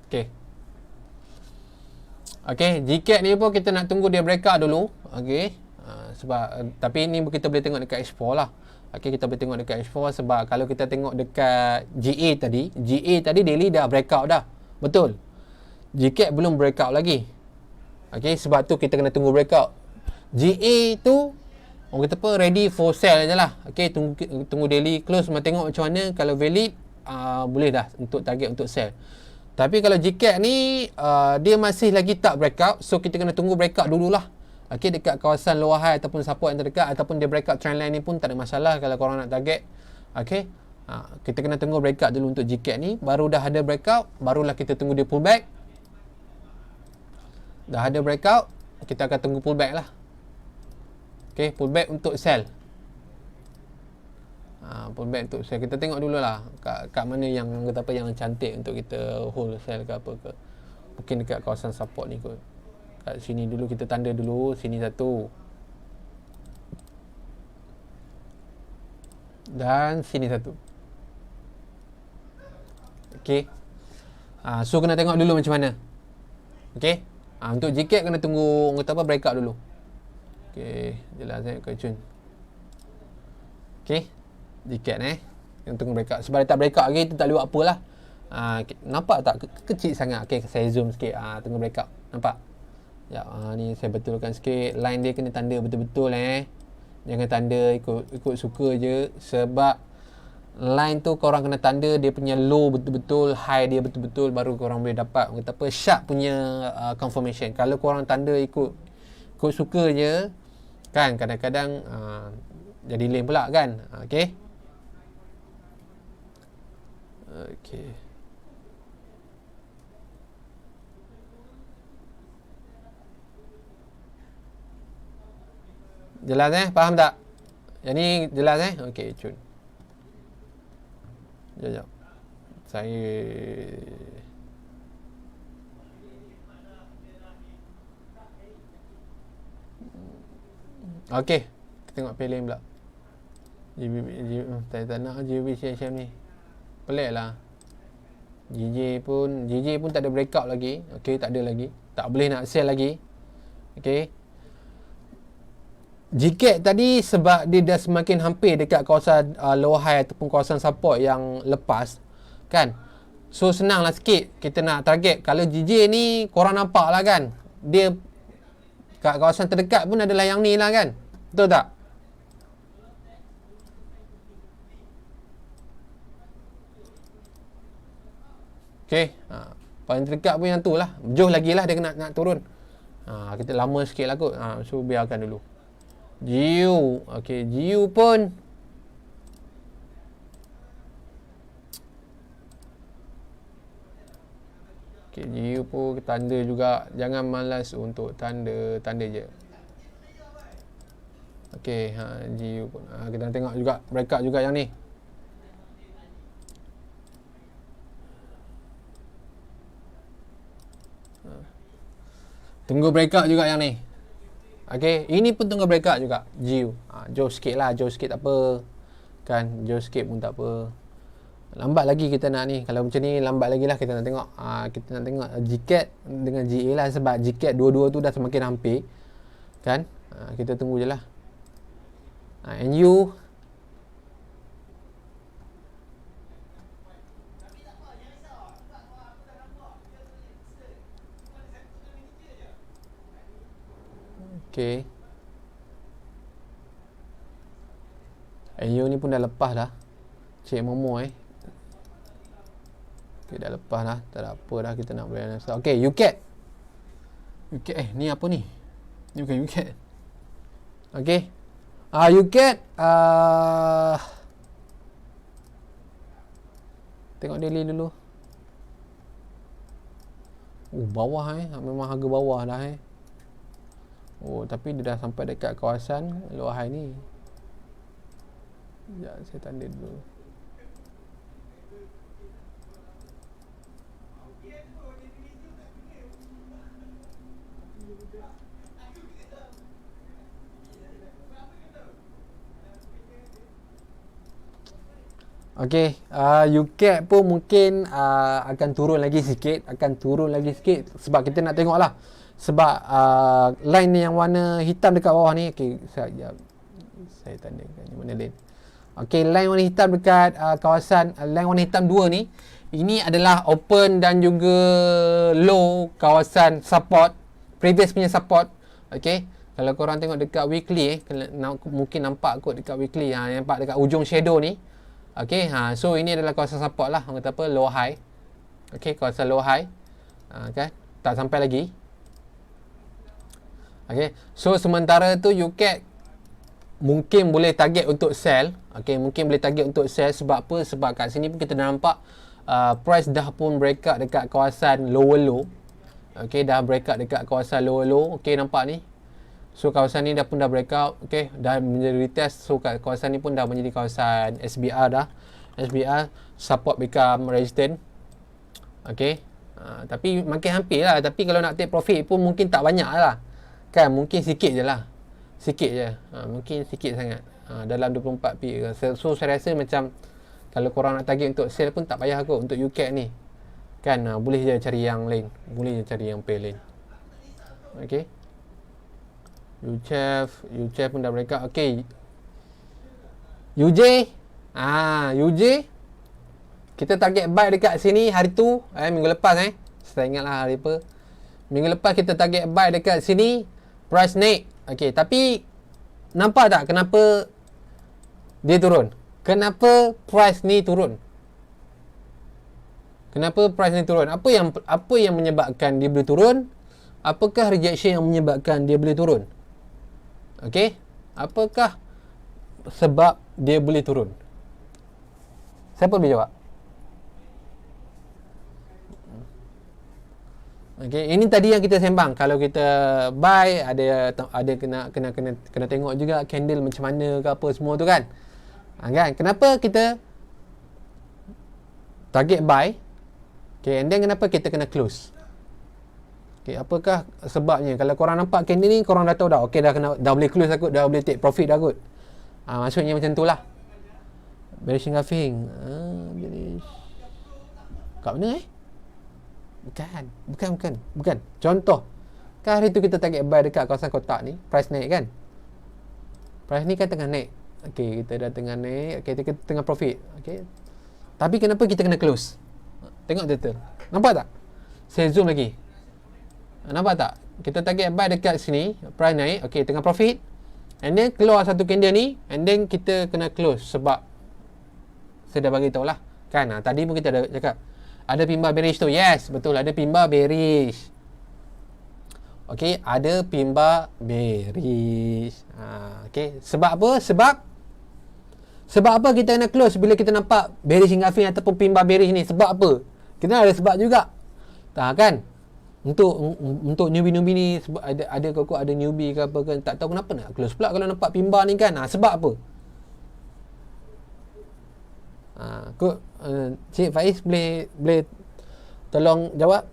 Okay. Okay, Gcat ni pun kita nak tunggu dia breakout dulu. Okay. Sebab tapi ni kita boleh tengok dekat H4 lah. Okay, kita boleh tengok dekat H4 sebab kalau kita tengok dekat GA tadi daily dah breakout dah. Betul. Gcat belum breakout lagi. Okay, sebab tu kita kena tunggu breakout. GA tu orang kata apa, ready for sell je lah. Okay, tunggu daily close, tengok macam mana. Kalau valid, boleh dah untuk target untuk sell. Tapi kalau Gcat ni dia masih lagi tak breakout, so kita kena tunggu breakout dululah. Okay, dekat kawasan lower high ataupun support yang terdekat, ataupun dia breakout trendline ni pun tak ada masalah kalau korang nak target. Okay, kita kena tunggu breakout dulu untuk Gcat ni. Baru dah ada breakout, barulah kita tunggu dia pullback. Dah ada breakout, kita akan tunggu pullback lah. Okay, pullback untuk sell. Pullback untuk sell. Kita tengok dulu lah kat mana yang kata apa, yang cantik untuk kita hold sell ke apa ke. Mungkin dekat kawasan support ni kot. Kat sini dulu kita tanda dulu. Sini satu. Dan sini satu. Okay. So kena tengok dulu macam mana. Okay. Untuk Gcat kena tunggu kata apa, breakout dulu. Okay. Jelas Cun. Okay. Gcat yang tunggu breakout. Sebab dia tak breakout lagi, tu tak boleh buat apa lah. Nampak tak kecil sangat. Okay, saya zoom sikit. Tunggu breakout. Nampak? Ya, ni saya betulkan sikit. Line dia kena tanda betul-betul Jangan tanda ikut suka je. Sebab line tu korang kena tanda dia punya low betul-betul, high dia betul-betul, baru korang boleh dapat kata apa, sharp punya confirmation. Kalau korang tanda ikut suka je kan, kadang-kadang jadi lame pula kan. Okay. Okay. Jelas faham tak? Yang ni jelas Okey, Cun. Sekejap. Saya okey, kita tengok pilih pula. Tak nak JB CHM ni. Pelik lah. GJ pun tak ada breakout lagi. Okey, tak ada lagi. Tak boleh nak sell lagi. Okey. Gcat tadi sebab dia dah semakin hampir dekat kawasan lower high ataupun kawasan support yang lepas kan. So senanglah sikit kita nak target. Kalau GJ ni korang nampak lah kan, dia kat kawasan terdekat pun adalah yang ni lah kan. Betul tak? Okay, paling terdekat pun yang tu lah. Jauh lagi lah dia nak turun. Kita lama sikit lah kot. So biarkan dulu. GU. Okay, GU pun okay, GU pun tanda juga. Jangan malas untuk tanda je. Okay, GU pun kita tengok juga breakout juga yang ni. Tunggu breakout juga yang ni. Okay, ini pun tunggu breakout juga. GU. Jauh sikit lah. Jauh sikit tak apa. Kan, jauh sikit pun tak apa. Lambat lagi kita nak ni. Kalau macam ni, lambat lagi lah kita nak tengok. Kita nak tengok Gcat dengan GA lah. Sebab Gcat dua-dua tu dah semakin hampir. Kan. Kita tunggu je lah. NU. Okay. NU ni pun dah lepas dah. Cik Momo Okay, dah lepas dah. Tak ada apa dah kita nak boleh analisa. Okay, UCAT. Ni apa ni? Ni bukan UCAT. Okay. UCAT. Tengok daily dulu. Bawah memang harga bawah dah tapi dia dah sampai dekat kawasan lower high ni. Sekejap, saya tanda dulu. Okey, UCAP pun mungkin akan turun lagi sikit, sebab kita nak tengoklah. Sebab line ni yang warna hitam dekat bawah ni, okey, saya tandakan mana line. Okey, line warna hitam dekat kawasan line warna hitam 2 ni, ini adalah open dan juga low kawasan support, previous punya support. Okey, kalau korang tengok dekat weekly mungkin nampak kot dekat weekly, nampak dekat ujung shadow ni. Okey, so ini adalah kawasan support lah, orang kata apa, low high. Okey, kawasan low high. Kan? Tak sampai lagi. Okey, so sementara tu UCAT mungkin boleh target untuk sell. Okey, mungkin boleh target untuk sell sebab apa? Sebab kat sini pun kita dah nampak price dah pun break out dekat kawasan lower low. Okey, dah break out dekat kawasan lower low. Okey, nampak ni. So kawasan ni dah break out, okey, dah menjadi retest. So kawasan ni pun dah menjadi kawasan SBR dah. SBR support become resistance. Okey. Tapi makin hampir lah. Tapi kalau nak take profit pun mungkin tak banyak lah. Kan, mungkin sikit je lah. Sikit je. Mungkin sikit sangat. Dalam 24 P. So saya rasa macam kalau korang nak target untuk sell pun tak payah kot untuk UCAT ni. Kan, boleh je cari yang lain. Boleh je cari yang pair lain. Okey. UCHEF pun dah break out. Okay, UJ kita target buy dekat sini hari tu, minggu lepas saya ingatlah hari apa, minggu lepas kita target buy dekat sini, price naik. Okay, tapi nampak tak kenapa dia turun? Kenapa price ni turun? Apa yang menyebabkan dia boleh turun? Apakah rejection yang menyebabkan dia boleh turun? Okey, apakah sebab dia boleh turun? Siapa boleh jawab? Okey, ini tadi yang kita sembang. Kalau kita buy, ada kena tengok juga candle macam mana ke apa semua tu kan. Kan? Kenapa kita target buy? Okay, and then kenapa kita kena close? Okay, apakah sebabnya? Kalau korang nampak candle ni, korang dah tahu dah. Okay, dah boleh close dah kot, dah boleh take profit dah kot. Maksudnya macam tu lah. Bearish engulfing. Bearish. Kat mana Bukan. Contoh. Kan hari tu kita target buy dekat kawasan kotak ni. Price naik kan? Price ni kan tengah naik. Okay, kita dah tengah naik. Okay, kita tengah profit. Okay. Tapi kenapa kita kena close? Tengok detail. Nampak tak? Saya zoom lagi. Nampak tak? Kita target buy dekat sini, price naik, okey, tengah profit. And then keluar satu candle ni, and then kita kena close sebab saya dah bagi tahu lah. Kan? Tadi pun kita ada cakap ada pimba bearish tu. Yes, betul, ada pimba bearish. Okey, ada pimba bearish. Okey, sebab apa? Sebab apa kita kena close bila kita nampak bearish engulfing ataupun pimba bearish ni? Sebab apa? Kita ada sebab juga. Kan? Untuk newbie ni, sebab ada kok ada newbie ke apa kan, tak tahu kenapa nak close pula kalau nampak pimba ni kan. Sebab apa? Cik Faiz boleh tolong jawab?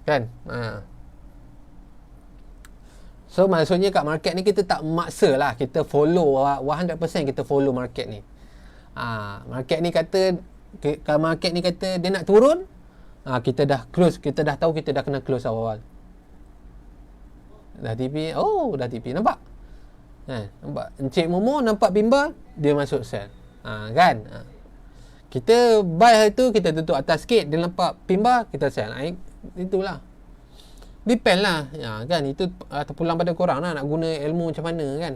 Kan? So maksudnya kat market ni kita tak memaksa lah, kita follow 100% kita follow market ni. Market ni kata, kalau market ni kata dia nak turun, kita dah close, kita dah tahu kita dah kena close awal. Dah TP, nampak? Nampak? Encik Momo nampak pimba, dia masuk sell. Kan? Kita buy hari tu, kita tutup atas sikit, dia nampak pimba, kita sell. Itulah. Depend lah. Kan? Itu terpulang pada korang lah, nak guna ilmu macam mana kan.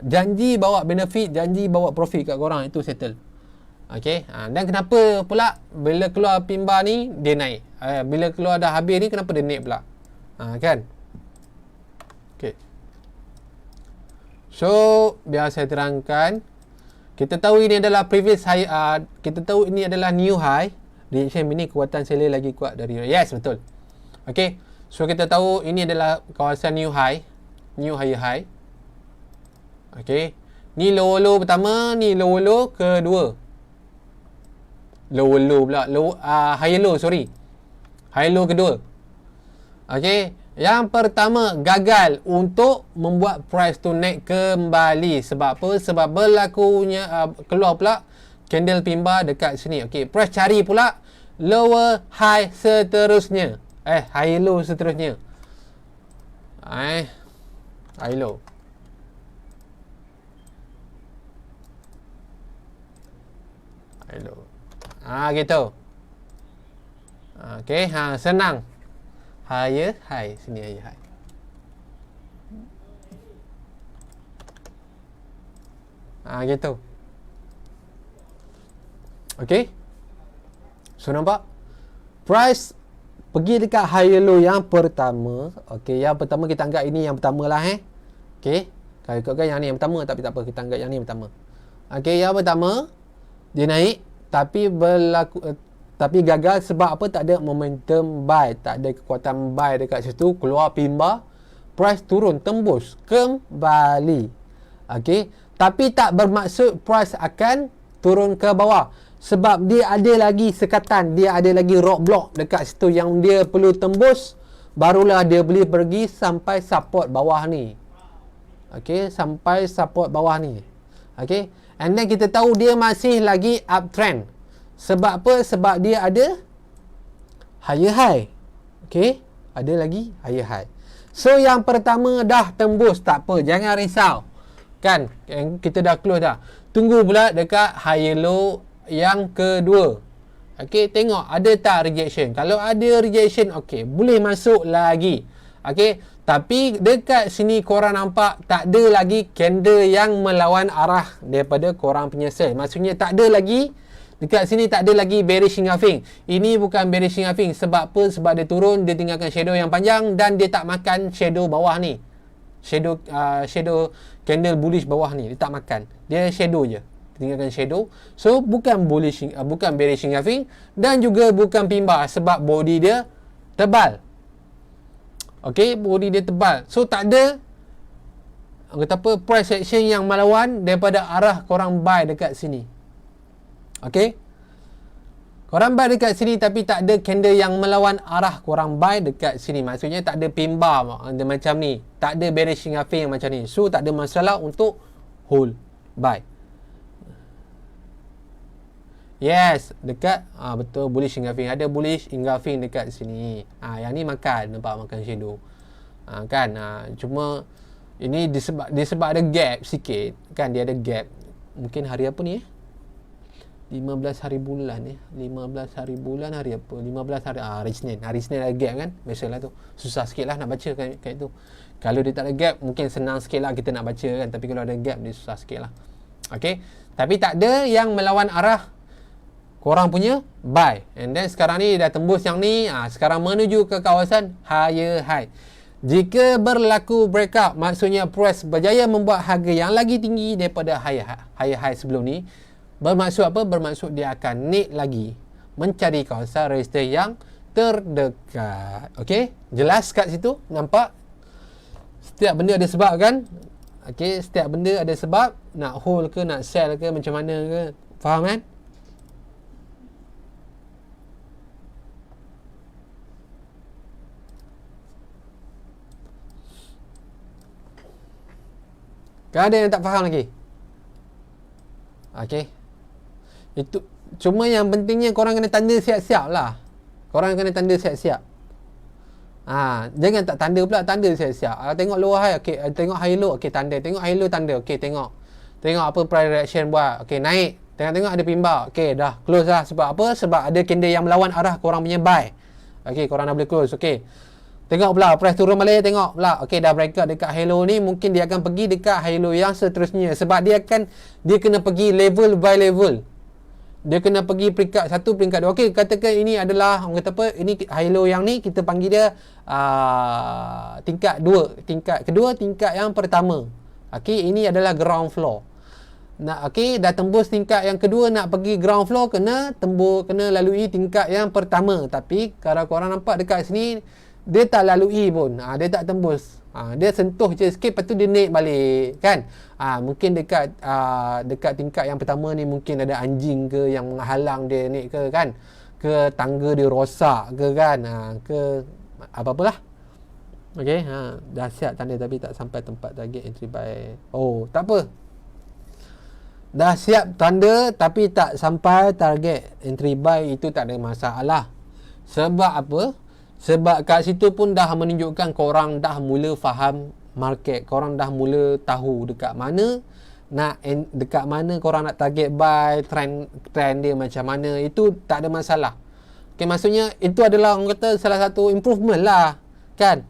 Janji bawa benefit, janji bawa profit kat korang, itu settle. Okay, dan kenapa pula bila keluar pimba ni dia naik, bila keluar dah habis ni kenapa dia naik pula, kan? Okay, so biar saya terangkan, kita tahu ini adalah previous high, kita tahu ini adalah new high. Reaction ini kekuatan seller lagi kuat dari, yes, betul. Okay, so kita tahu ini adalah kawasan new high, new higher high. Okay, ni lower low pertama, ni lower low kedua. Higher low kedua. Okay, Yang pertama, gagal untuk membuat price tu naik kembali. Sebab apa? Sebab berlakunya keluar pula candle pimba dekat sini. Okey, price cari pula lower high seterusnya. High low seterusnya. High low. High low. Gitu. Okey, senang. Higher high, sini higher high. Gitu. Okey. So nampak price pergi dekat higher low yang pertama. Okey, yang pertama kita anggap ini yang pertama lah Okey. Kalau ikutkan yang ni yang pertama, tapi tak apa, kita anggap yang ni yang pertama. Okey, yang pertama dia naik tapi gagal sebab apa? Tak ada momentum buy, tak ada kekuatan buy dekat situ, keluar pimba, price turun tembus kembali. Okey, tapi tak bermaksud price akan turun ke bawah sebab dia ada lagi sekatan, dia ada lagi roadblock dekat situ yang dia perlu tembus, barulah dia boleh pergi sampai support bawah ni. Okey, sampai support bawah ni. Okey, and then kita tahu dia masih lagi uptrend. Sebab apa? Sebab dia ada higher high. Okey, ada lagi higher high. So yang pertama dah tembus, tak apa, jangan risau. Kan, kita dah close dah. Tunggu pula dekat higher low yang kedua. Okey, tengok ada tak rejection. Kalau ada rejection, okey, boleh masuk lagi. Okey, tapi dekat sini korang nampak tak ada lagi candle yang melawan arah daripada korang punya sell. Maksudnya tak ada lagi, dekat sini tak ada lagi bearish engulfing. Ini bukan bearish engulfing. Sebab apa? Sebab dia turun, dia tinggalkan shadow yang panjang dan dia tak makan shadow bawah ni. Shadow candle bullish bawah ni, dia tak makan. Dia shadow je. Tinggalkan shadow. So bukan bullish, bukan bearish engulfing dan juga bukan pimba sebab body dia tebal. Okey, body dia tebal. So tak ada kata apa, price action yang melawan daripada arah korang buy dekat sini. Okey, korang buy dekat sini tapi tak ada candle yang melawan arah korang buy dekat sini. Maksudnya tak ada pimba macam ni, tak ada bearish engulfing macam ni. So tak ada masalah untuk hold buy. Yes, dekat betul bullish engulfing. Ada bullish engulfing dekat sini. Yang ni makan, nampak makan shadow. Kan? Cuma ini disebab ada gap sikit. Kan dia ada gap. Mungkin hari apa ni 15 hari bulan 15 hari bulan hari apa? 15 hari hari Isnin. Hari Isnin ada gap kan? Biasalah tu. Susah sikit lah nak baca kat itu. Kalau dia tak ada gap, mungkin senang sikit lah kita nak baca kan. Tapi kalau ada gap, dia susah sikit lah. Okay. Tapi tak ada yang melawan arah korang punya buy. And then sekarang ni dah tembus yang ni. Sekarang menuju ke kawasan higher high. Jika berlaku breakout, maksudnya price berjaya membuat harga yang lagi tinggi daripada higher high sebelum ni. Bermaksud apa? Bermaksud dia akan naik lagi mencari kawasan resistance yang terdekat. Okey, jelas kat situ? Nampak? Setiap benda ada sebab kan? Okey, setiap benda ada sebab. Nak hold ke, nak sell ke, macam mana ke? Faham kan? Kan ada yang tak faham lagi? Okey. Itu cuma yang pentingnya korang kena tanda siap-siap lah. Korang kena tanda siap-siap. Jangan tak tanda pula, tanda siap-siap. Tengok lower high, okey, tengok high low, okey tanda. Tengok high low tanda, okey tengok. Tengok apa price reaction buat. Okey naik. Tengok ada pimba. Okey dah close lah. Sebab apa? Sebab ada candle yang melawan arah korang punya buy. Okey, korang dah boleh close. Okey. Tengok pula price turun balik, tengok pula. Okey, dah breakout dekat high low ni, mungkin dia akan pergi dekat high low yang seterusnya sebab dia kena pergi level by level. Dia kena pergi peringkat 1, peringkat 2. Okey, katakan ini adalah orang kata apa? Ini high low yang ni kita panggil dia tingkat 2, tingkat kedua, tingkat yang pertama. Okey, ini adalah ground floor. Okey, dah tembus tingkat yang kedua, nak pergi ground floor kena lalui tingkat yang pertama. Tapi kalau korang nampak dekat sini, dia tak lalui pun. Dia tak tembus. Dia sentuh je sikit, lepas tu dia naik balik kan. Mungkin dekat tingkat yang pertama ni mungkin ada anjing ke yang menghalang dia naik ke kan, ke tangga dia rosak ke kan, ke apa-apalah. Okey, dah siap tanda tapi tak sampai tempat target entry buy. Oh, tak apa. Dah siap tanda tapi tak sampai target entry buy, itu tak ada masalah. Sebab apa? Sebab kat situ pun dah menunjukkan korang dah mula faham market, korang dah mula tahu dekat mana dekat mana korang nak target buy, trend dia macam mana. Itu tak ada masalah. Okay, maksudnya itu adalah orang kata salah satu improvement lah, kan?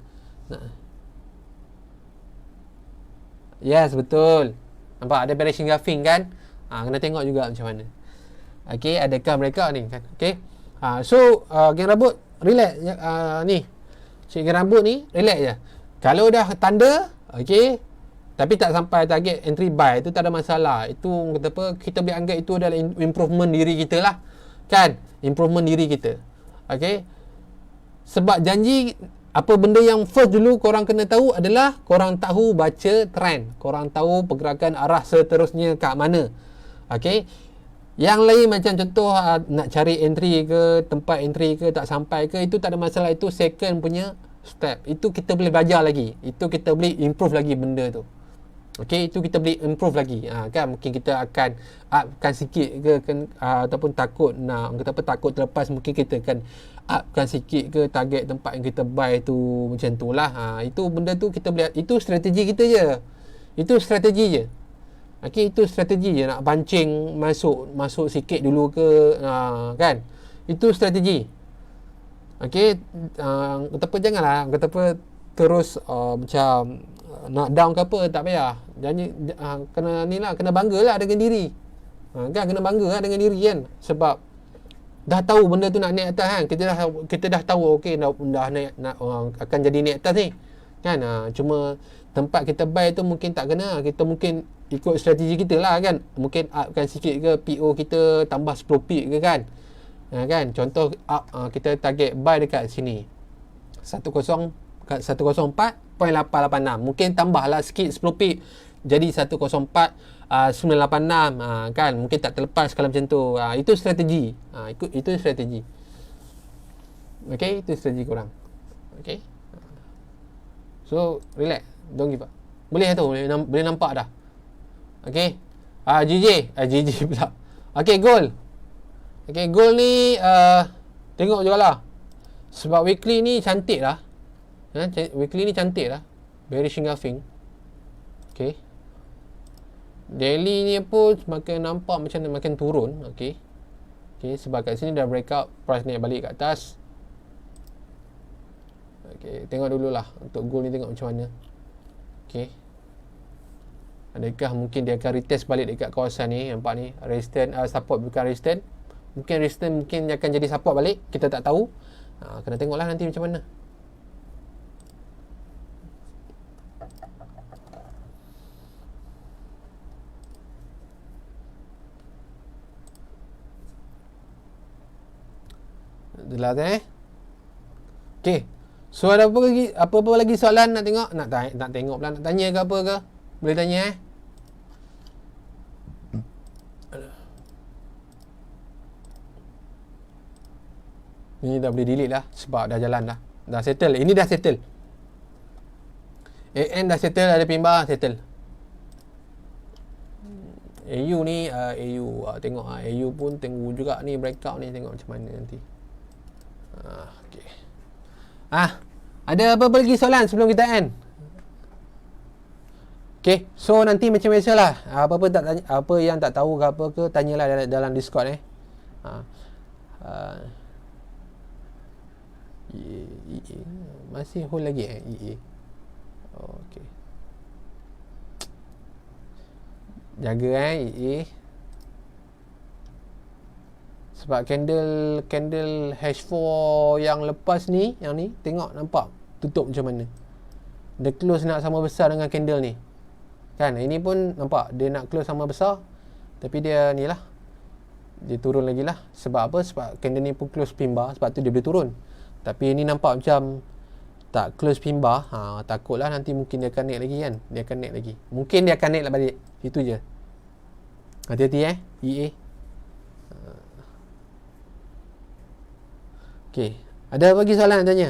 Yes, betul. Nampak ada bearish engulfing kan? Kena tengok juga macam mana. Okey, adakah mereka ni kan? Okey. So geng rambut relax ni. Cik geng rambut ni relax je. Kalau dah tanda, okey, tapi tak sampai target entry buy, itu tak ada masalah. Itu kata apa, kita boleh anggap itu adalah improvement diri kita lah. Kan? Improvement diri kita. Okey. Sebab janji, apa benda yang first dulu korang kena tahu adalah korang tahu baca trend, korang tahu pergerakan arah seterusnya kat mana. Okey. Yang lain macam contoh nak cari entry ke, tempat entry ke tak sampai ke, itu tak ada masalah. Itu second punya step. Itu kita boleh belajar lagi. Itu kita boleh improve lagi benda tu. Okey, itu kita boleh improve lagi. Kan mungkin kita akan upkan sikit ke ataupun takut nak kata apa, takut terlepas, mungkin kita akan upkan sikit ke target tempat yang kita buy tu, macam tu lah. Itu benda tu kita boleh, itu strategi kita je. Itu strategi je. Okey, itu strategi je, nak pancing masuk sikit dulu ke, kan. Itu strategi. Okey, kata apa, janganlah kata apa terus macam nak down ke apa, tak payah. Janji kena ni lah, kena banggalah dengan diri. Kan kena bangga lah dengan diri kan. Sebab dah tahu benda tu nak naik atas kan. Kita dah tahu okey dah naik akan jadi naik atas ni. Kan cuma tempat kita buy tu mungkin tak kena. Kita mungkin ikut strategi kita lah kan. Mungkin upkan sikit ke, PO kita tambah 10 pip ke kan. Kan contoh kita target buy dekat sini 104.886, mungkin tambahlah sikit 10 pip jadi 104.986, kan mungkin tak terlepas kalau macam tu. Itu strategi. Itu strategi. Okey, itu strategi korang. Okey. So relax, don't give up. Boleh tu, boleh nampak dah. Okey. GJ pula. Okey, gold. Okey, gold ni tengok jugalah. Sebab weekly ni cantik lah. Weekly ni cantik lah. Bearish engulfing. Okay. Daily ni pun semakin nampak macam makin turun. Okay. Okay, sebab kat sini dah breakout, price naik balik kat atas. Okay, tengok dululah untuk gold ni, tengok macam mana. Okay. Adakah mungkin dia akan retest balik dekat kawasan ni. Nampak ni, resistance, support bukan resistance. Mungkin resistance mungkin akan jadi support balik. Kita tak tahu. Kena tengoklah nanti macam mana. Jelas Okay. So ada apa lagi soalan nak tengok? Nak tengok pula, nak tanya ke apa ke? Boleh tanya Ni dah boleh delete lah sebab dah jalan dah. Dah settle. Ini dah settle. AN dah settle, ada pimba settle. AU ni tengok AU pun tunggu juga ni breakout ni, tengok macam mana nanti. Okey. Ada apa lagi soalan sebelum kita end? Okey, so nanti macam biasalah. Apa-apa tak tanya, apa yang tak tahu ke apa ke, tanyalah dalam Discord masih hold lagi EA. Okey. Jaga EA. Sebab candle H4 yang lepas ni, yang ni tengok nampak tutup macam mana. Dia close nak sama besar dengan candle ni. Kan ini pun nampak dia nak close sama besar, tapi dia ni lah, dia turun lagi lah. Sebab apa? Sebab candle ni pun close pin bar, sebab tu dia boleh turun. Tapi ini nampak macam tak close pin bar. Takutlah nanti mungkin dia akan naik lagi kan. Dia akan naik lagi. Mungkin dia akan naik balik. Itu je. Hati-hati EA. Okey. Ada lagi soalan nak tanya?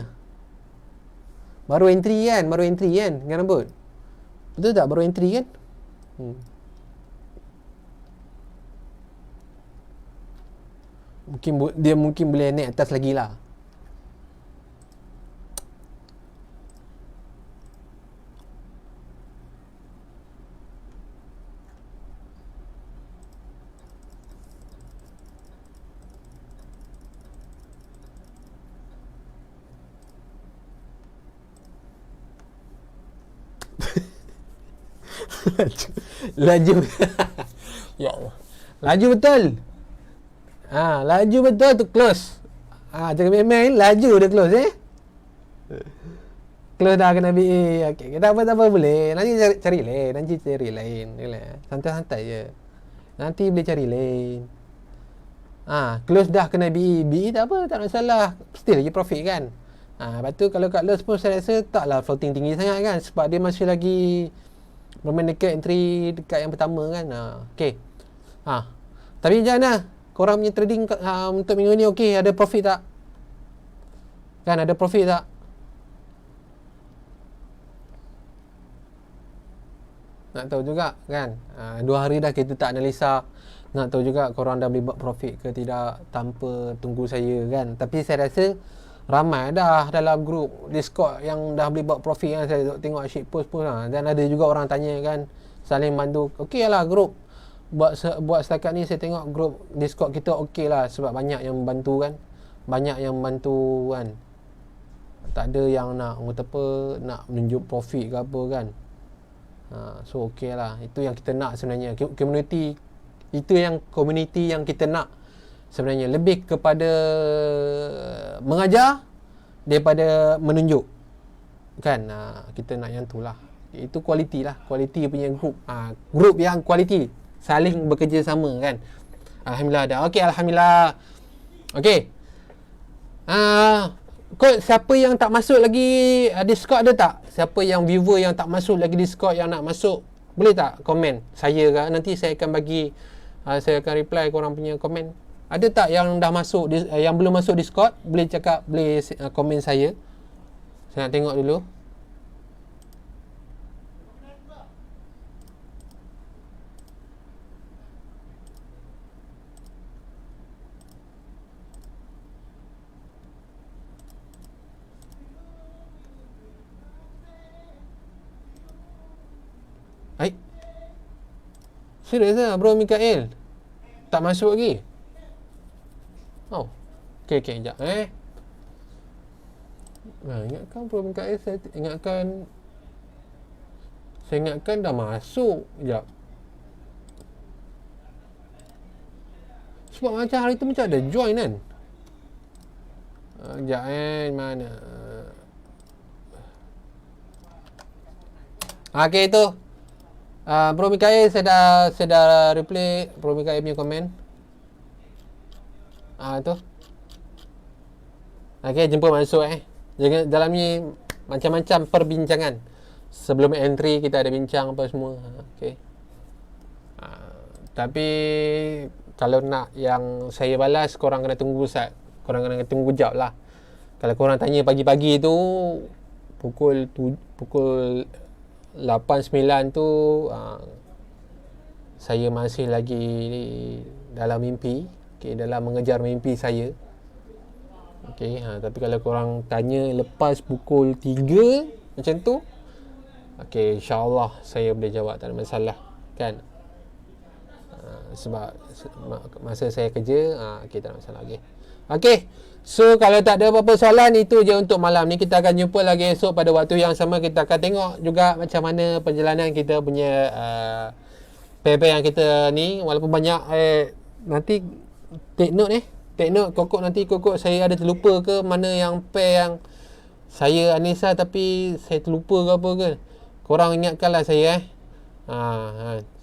Baru entry kan dengan rambut. Betul tak baru entry kan? Dia mungkin boleh naik atas lagi lah. Laju. Ya Allah. Laju betul. Laju betul tu close. Jangan main-main, laju dia close Close dah kena BA. Okey, tak apa boleh. Nanti cari lain. Santai-santai je. Nanti boleh cari lain. Close dah kena BA tak apa, tak ada masalah. Still lagi profit kan. Lepas tu kalau kat loss pun saya rasa taklah floating tinggi sangat kan, sebab dia masih lagi bermain dekat entry dekat yang pertama kan. Okey. Tapi macam mana? Korang punya trading untuk minggu ni okey, ada profit tak? Kan ada profit tak? Nak tahu juga kan. 2 hari dah kita tak analisa. Nak tahu juga korang dah boleh buat profit ke tidak tanpa tunggu saya kan. Tapi saya rasa ramai dah dalam grup Discord yang dah boleh buat profit kan. Saya tengok shit post pun dan ada juga orang tanya kan, saling bantu. Okey lah grup. Buat setakat ni saya tengok grup Discord kita okey lah, sebab banyak yang membantu kan. Banyak yang membantu kan. Tak ada yang nak nak menunjuk profit ke apa kan. So okey lah. Itu yang kita nak sebenarnya. Community yang kita nak sebenarnya. Lebih kepada mengajar daripada menunjuk kan. Kita nak yang tu lah. Itu kualiti lah. Kualiti punya grup. Grup yang kualiti, saling bekerja sama kan. Alhamdulillah dah. Okey, Alhamdulillah. Okey. Kod siapa yang tak masuk lagi Discord ada tak? Siapa yang viewer yang tak masuk lagi Discord yang nak masuk, boleh tak komen saya ke? Nanti saya akan bagi saya akan reply korang punya komen. Ada tak yang dah masuk yang belum masuk Discord? Boleh cakap, boleh komen saya. Saya nak tengok dulu. Serius lah bro Mikael? Tak masuk lagi? Okey, sekejap ingatkan bro Mikael, saya ingatkan dah masuk. Sekejap. Sebab macam hari tu macam ada join kan. Sekejap mana okey tu. Bro Mikael, saya dah reply Bro Mikael punya komen. Tu. Okey, jemput masuk Jangan dalam ni macam-macam perbincangan. Sebelum entry kita ada bincang apa semua. Okey. Tapi kalau nak yang saya balas, korang kena tunggu korang kena tunggu jap lah. Kalau korang tanya pagi-pagi tu pukul 8-9 tu saya masih lagi dalam mimpi. Dalam mengejar mimpi saya. Tapi kalau korang tanya lepas pukul 3 macam tu, insyaAllah saya boleh jawab, tak ada masalah kan. Sebab masa saya kerja tak ada masalah. So kalau tak ada apa-apa soalan, itu je untuk malam ni. Kita akan jumpa lagi esok pada waktu yang sama. Kita akan tengok juga macam mana perjalanan kita punya pair-pair yang kita ni. Walaupun banyak nanti take note Kokok nanti saya ada terlupa ke mana yang pair yang saya Anissa tapi saya terlupa ke apa ke. Korang ingatkanlah saya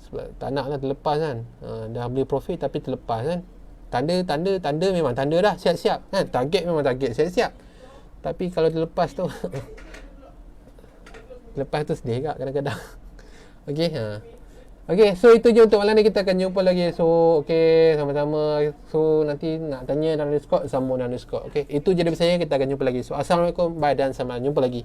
sebab tak nak lah terlepas kan. Dah beli profit tapi terlepas kan. Tanda memang tanda dah, siap-siap kan. Target memang target, siap-siap. Tapi kalau terlepas tu lepas tu sedih kat kadang-kadang. So itu je untuk malam ni. Kita akan jumpa lagi esok. Sama-sama. So nanti nak tanya dalam Discord, sambung dalam Discord. Itu je dari saya. Kita akan jumpa lagi. So assalamualaikum, bye dan sampai jumpa lagi.